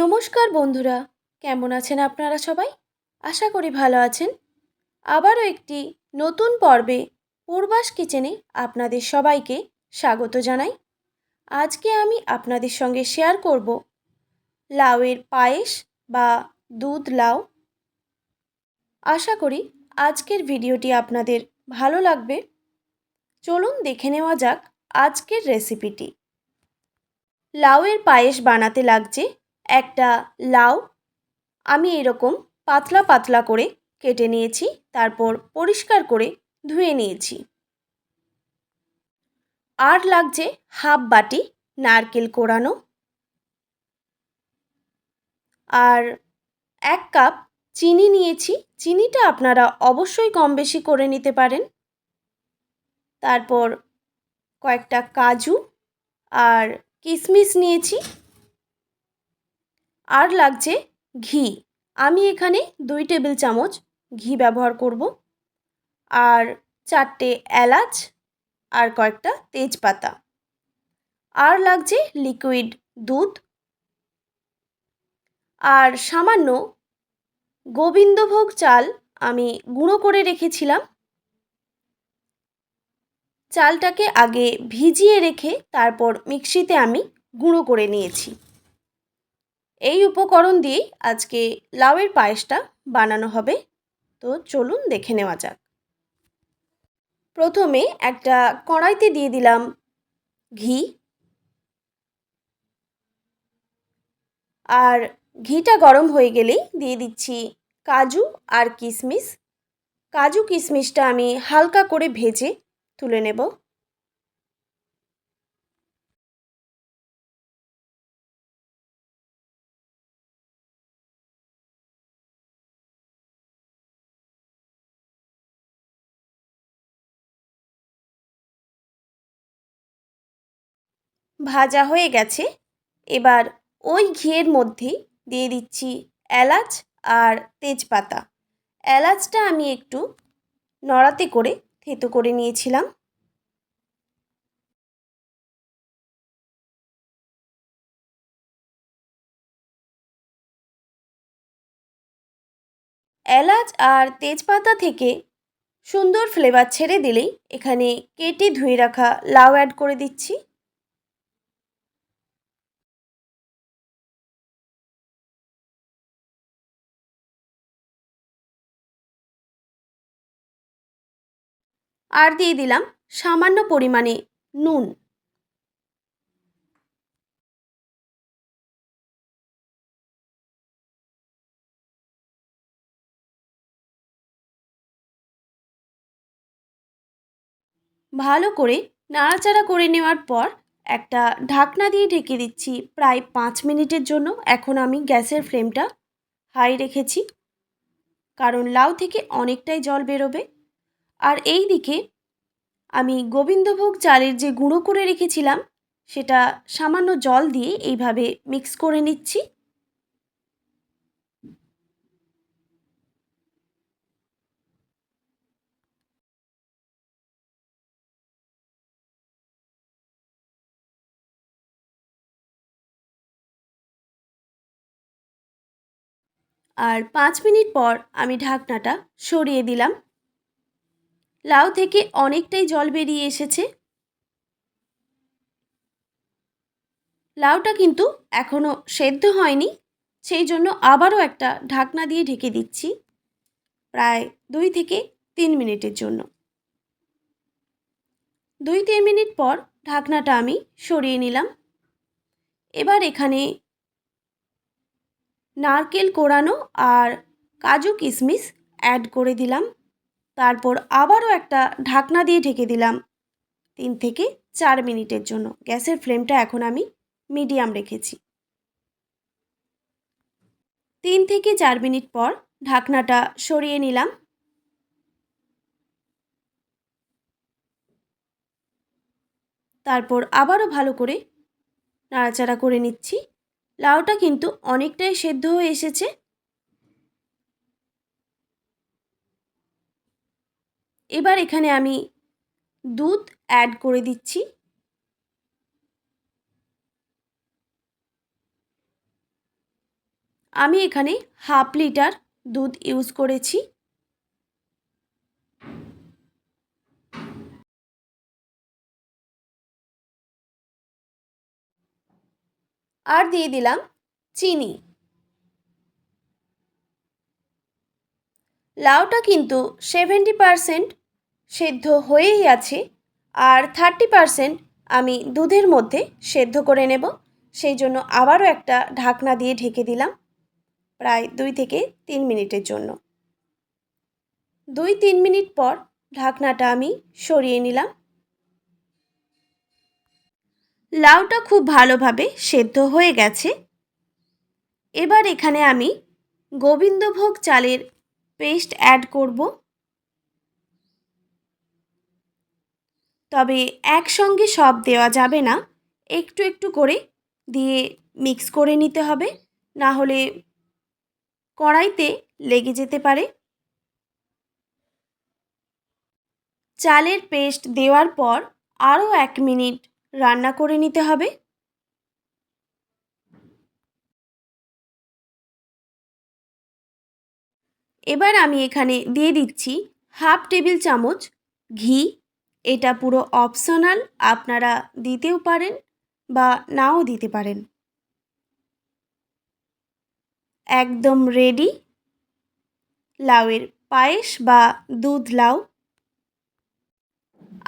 নমস্কার বন্ধুরা, কেমন আছেন আপনারা সবাই? আশা করি ভালো আছেন। আবারও একটি নতুন পর্বে পূর্বাস কিচেনে আপনাদের সবাইকে স্বাগত জানাই। আজকে আমি আপনাদের সঙ্গে শেয়ার করব লাউয়ের পায়েস বা দুধ লাউ। আশা করি আজকের ভিডিওটি আপনাদের ভালো লাগবে। চলুন দেখে নেওয়া যাক আজকের রেসিপিটি। লাউয়ের পায়েস বানাতে লাগছে একটা লাউ। আমি এরকম পাতলা পাতলা করে কেটে নিয়েছি, তারপর পরিষ্কার করে ধুয়ে নিয়েছি। আর লাগছে হাফ বাটি নারকেল কোড়ানো, আর 1 কাপ চিনি নিয়েছি। চিনিটা আপনারা অবশ্যই কম বেশি করে নিতে পারেন। তারপর কয়েকটা কাজু আর কিশমিশ নিয়েছি। আর লাগছে ঘি। আমি এখানে 2 টেবিল চামচ ঘি ব্যবহার করব। আর 4টে এলাচ আর কয়েকটা তেজপাতা। আর লাগছে লিকুইড দুধ আর সামান্য গোবিন্দভোগ চাল আমি গুঁড়ো করে রেখেছিলাম। চালটাকে আগে ভিজিয়ে রেখে তারপর মিক্সিতে আমি গুঁড়ো করে নিয়েছি। এই উপকরণ দিয়েই আজকে লাউয়ের পায়েসটা বানানো হবে। তো চলুন দেখে নেওয়া যাক। প্রথমে একটা কড়াইতে দিয়ে দিলাম ঘি। আর ঘিটা গরম হয়ে গেলেই দিয়ে দিচ্ছি কাজু আর কিশমিশ। কাজু কিশমিশটা আমি হালকা করে ভেজে তুলে নেব। ভাজা হয়ে গেছে। এবার ওই ঘিয়ের মধ্যেই দিয়ে দিচ্ছি এলাচ আর তেজপাতা। এলাচটা আমি একটু নড়াতে করে থেতো করে নিয়েছিলাম। এলাচ আর তেজপাতা থেকে সুন্দর ফ্লেভার ছেড়ে দিলেই এখানে কেটে ধুয়ে রাখা লাউ অ্যাড করে দিচ্ছি। আর দিয়ে দিলাম সামান্য পরিমাণে নুন। ভালো করে নাড়াচাড়া করে নেওয়ার পর একটা ঢাকনা দিয়ে ঢেকে দিচ্ছি প্রায় 5 মিনিটের জন্য। এখন আমি গ্যাসের ফ্লেমটা হাই রেখেছি, কারণ লাউ থেকে অনেকটাই জল বেরোবে। আর এই দিকে আমি গোবিন্দভোগ চালের যে গুঁড়ো করে রেখেছিলাম সেটা সামান্য জল দিয়ে এইভাবে মিক্স করে নিচ্ছি। আর 5 মিনিট পর আমি ঢাকনাটা সরিয়ে দিলাম। লাউ থেকে অনেকটাই জল বেরিয়ে এসেছে। লাউটা কিন্তু এখনও সেদ্ধ হয়নি, সেই জন্য আবারও একটা ঢাকনা দিয়ে ঢেকে দিচ্ছি প্রায় 2 থেকে 3 মিনিটের জন্য। 2-3 মিনিট পর ঢাকনাটা আমি সরিয়ে নিলাম। এবার এখানে নারকেল কোড়ানো আর কাজু কিশমিশ অ্যাড করে দিলাম। তারপর আবারও একটা ঢাকনা দিয়ে ঢেকে দিলাম 3 থেকে 4 মিনিটের জন্য। গ্যাসের ফ্লেমটা এখন আমি মিডিয়াম রেখেছি। 3 থেকে 4 মিনিট পর ঢাকনাটা সরিয়ে নিলাম। তারপর আবারও ভালো করে নাড়াচাড়া করে নিচ্ছি। লাউটা কিন্তু অনেকটাই সেদ্ধ হয়ে এসেছে। এবার এখানে আমি দুধ অ্যাড করে দিচ্ছি। আমি এখানে 1/2 লিটার দুধ ইউজ করেছি। আর দিয়ে দিলাম চিনি। লাউটা কিন্তু 70% সেদ্ধ হয়েই আছে, আর 30% আমি দুধের মধ্যে সেদ্ধ করে নেব। সেই জন্য আবারও একটা ঢাকনা দিয়ে ঢেকে দিলাম প্রায় 2 থেকে 3 মিনিটের জন্য। 2-3 মিনিট পর ঢাকনাটা আমি সরিয়ে নিলাম। লাউটা খুব ভালোভাবে সেদ্ধ হয়ে গেছে। এবার এখানে আমি গোবিন্দভোগ চালের পেস্ট অ্যাড করব। তবে একসঙ্গে সব দেওয়া যাবে না, একটু একটু করে দিয়ে মিক্স করে নিতে হবে, না হলে কড়াইতে লেগে যেতে পারে। চালের পেস্ট দেওয়ার পর আরও 1 মিনিট রান্না করে নিতে হবে। এবার আমি এখানে দিয়ে দিচ্ছি 1/2 টেবিল চামচ ঘি। এটা পুরো অপশনাল, আপনারা দিতেও পারেন বা নাও দিতে পারেন। একদম রেডি লাউয়ের পায়েস বা দুধ লাউ।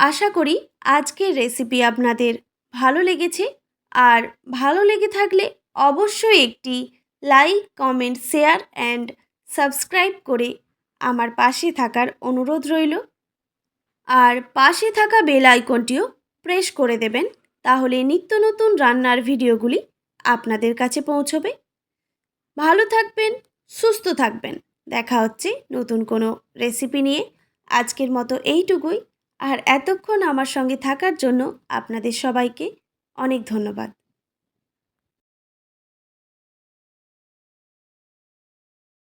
আশা করি আজকের রেসিপি আপনাদের ভালো লেগেছে, আর ভালো লেগে থাকলে অবশ্যই একটি like, comment, share and subscribe করে আমার পাশে থাকার অনুরোধ রইল। আর পাশে থাকা বেল আইকনটিও প্রেস করে দেবেন, তাহলে নিত্য নতুন রান্নার ভিডিওগুলি আপনাদের কাছে পৌঁছবে। ভালো থাকবেন, সুস্থ থাকবেন। দেখা হচ্ছে নতুন কোনো রেসিপি নিয়ে। আজকের মতো এইটুকুই। আর এতক্ষণ আমার সঙ্গে থাকার জন্য আপনাদের সবাইকে অনেক ধন্যবাদ।